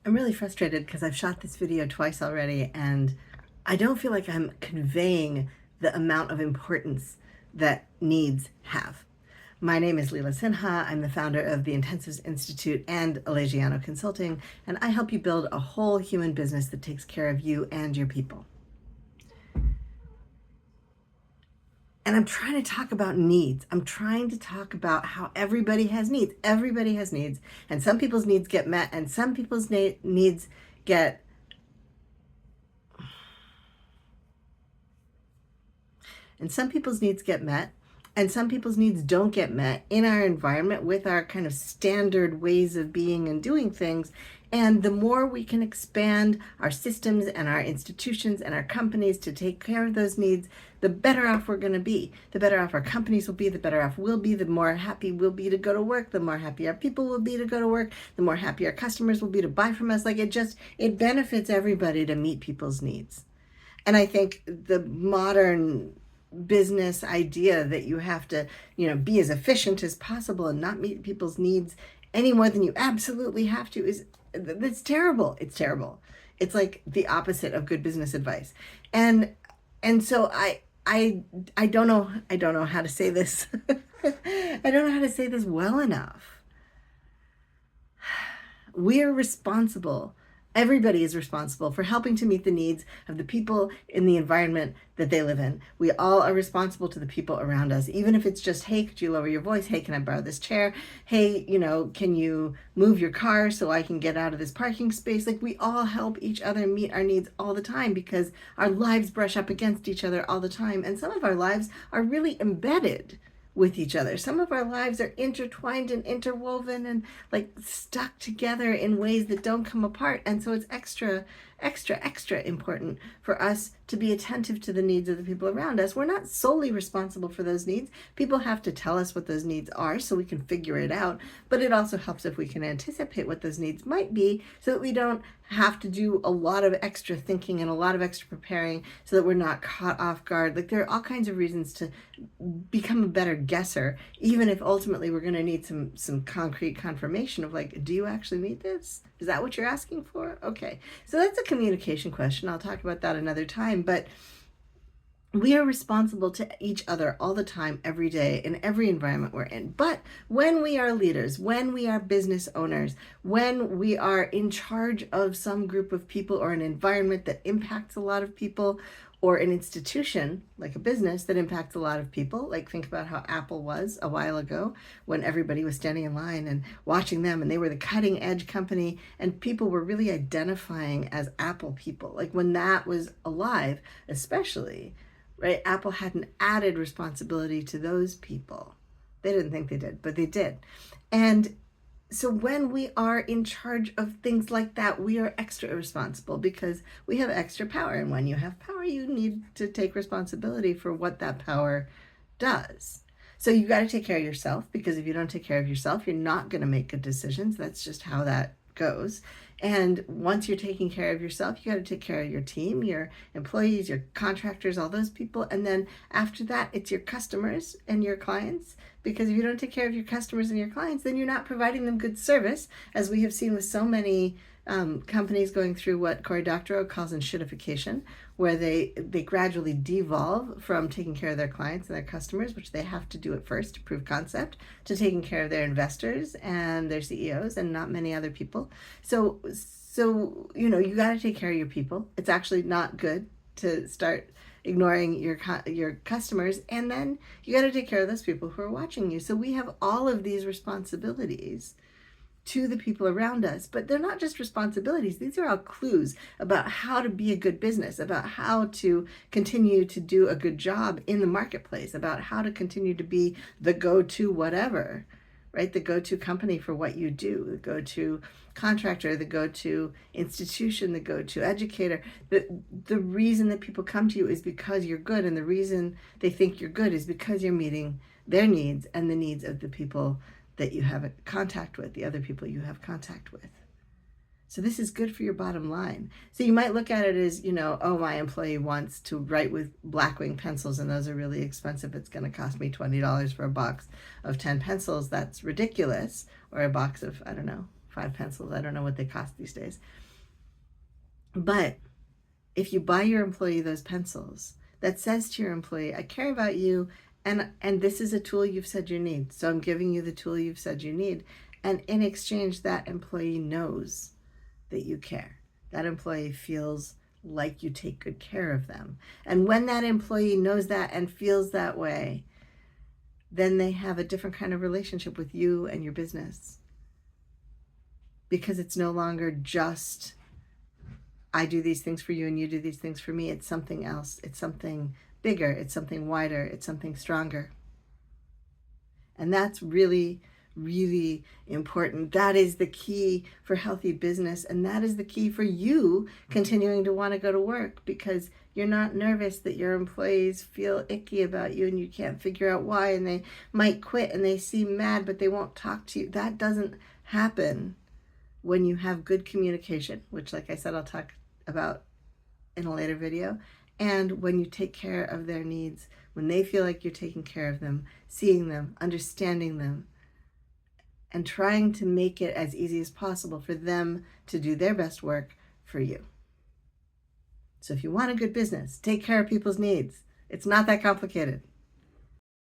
I'm really frustrated because I've shot this video twice already and I don't feel like I'm conveying the amount of importance that needs have. My name is Leela Sinha. I'm the founder of the Intensives Institute and Alegiano Consulting, and I help you build a whole human business that takes care of you and your people. And I'm trying to talk about needs. I'm trying to talk about how everybody has needs. Everybody has needs, and some people's needs get met, and some people's needs get and some people's needs get met and some people's needs don't get met in our environment with our kind of standard ways of being and doing things. And the more we can expand our systems and our institutions and our companies to take care of those needs, the better off we're going to be. The better off our companies will be, the better off we'll be, the more happy we'll be to go to work, the more happy our people will be to go to work, the more happy our customers will be to buy from us. Like it benefits everybody to meet people's needs. And I think the modern business idea that you have to, be as efficient as possible and not meet people's needs any more than you absolutely have to is that's terrible. It's terrible. It's like the opposite of good business advice. And so I don't know how to say this. I don't know how to say this well enough. We are responsible. Everybody is responsible for helping to meet the needs of the people in the environment that they live in. We all are responsible to the people around us, even if it's just, hey, could you lower your voice? Hey, can I borrow this chair? Hey, can you move your car so I can get out of this parking space? Like, we all help each other meet our needs all the time because our lives brush up against each other all the time. And some of our lives are really embedded with each other. Some of our lives are intertwined and interwoven and like stuck together in ways that don't come apart. And so it's extra important for us to be attentive to the needs of the people around us. We're not solely responsible for those needs. People have to tell us what those needs are so we can figure it out. But it also helps if we can anticipate what those needs might be so that we don't have to do a lot of extra thinking and a lot of extra preparing so that we're not caught off guard. Like, there are all kinds of reasons to become a better guesser, even if ultimately we're going to need some concrete confirmation of, like, do you actually need this? Is that what you're asking for? Okay. So that's a communication question. I'll talk about that another time, but we are responsible to each other all the time, every day, in every environment we're in. But when we are leaders, when we are business owners, when we are in charge of some group of people or an environment that impacts a lot of people, or an institution like a business that impacts a lot of people, like think about how Apple was a while ago when everybody was standing in line and watching them, and they were the cutting edge company, and people were really identifying as Apple people. Like, when that was alive, especially, right? Apple had an added responsibility to those people. They didn't think they did, but they did. And so when we are in charge of things like that, we are extra responsible because we have extra power. And when you have power, you need to take responsibility for what that power does. So you got to take care of yourself, because if you don't take care of yourself, you're not going to make good decisions. That's just how that goes. And once you're taking care of yourself, you got to take care of your team, your employees, your contractors, all those people. And then after that, it's your customers and your clients. Because if you don't take care of your customers and your clients, then you're not providing them good service, as we have seen with so many companies going through what Cory Doctorow calls enshittification, where they gradually devolve from taking care of their clients and their customers, which they have to do at first to prove concept, to taking care of their investors and their CEOs and not many other people. So you got to take care of your people. It's actually not good to start ignoring your customers, and then you got to take care of those people who are watching you. So we have all of these responsibilities to the people around us, but they're not just responsibilities. These are all clues about how to be a good business, about how to continue to do a good job in the marketplace, about how to continue to be the go-to whatever, right? The go-to company for what you do, the go-to contractor, the go-to institution, the go-to educator. The reason that people come to you is because you're good, and the reason they think you're good is because you're meeting their needs and the needs of the people that you have contact with, the other people you have contact with. So this is good for your bottom line. So you might look at it as, oh, my employee wants to write with Blackwing pencils and those are really expensive. It's going to cost me $20 for a box of 10 pencils. That's ridiculous. Or a box of, I don't know, 5 pencils. I don't know what they cost these days. But if you buy your employee those pencils, that says to your employee, I care about you, and this is a tool you've said you need. So I'm giving you the tool you've said you need. And in exchange, that employee knows that you care. That employee feels like you take good care of them. And when that employee knows that and feels that way, then they have a different kind of relationship with you and your business. Because it's no longer just, I do these things for you and you do these things for me. It's something else. It's something bigger. It's something wider. It's something stronger. And that's really, really important. That is the key for healthy business. And that is the key for you continuing to want to go to work, because you're not nervous that your employees feel icky about you and you can't figure out why, and they might quit and they seem mad, but they won't talk to you. That doesn't happen when you have good communication, which, like I said, I'll talk about in a later video. And when you take care of their needs, when they feel like you're taking care of them, seeing them, understanding them, and trying to make it as easy as possible for them to do their best work for you. So if you want a good business, take care of people's needs. It's not that complicated.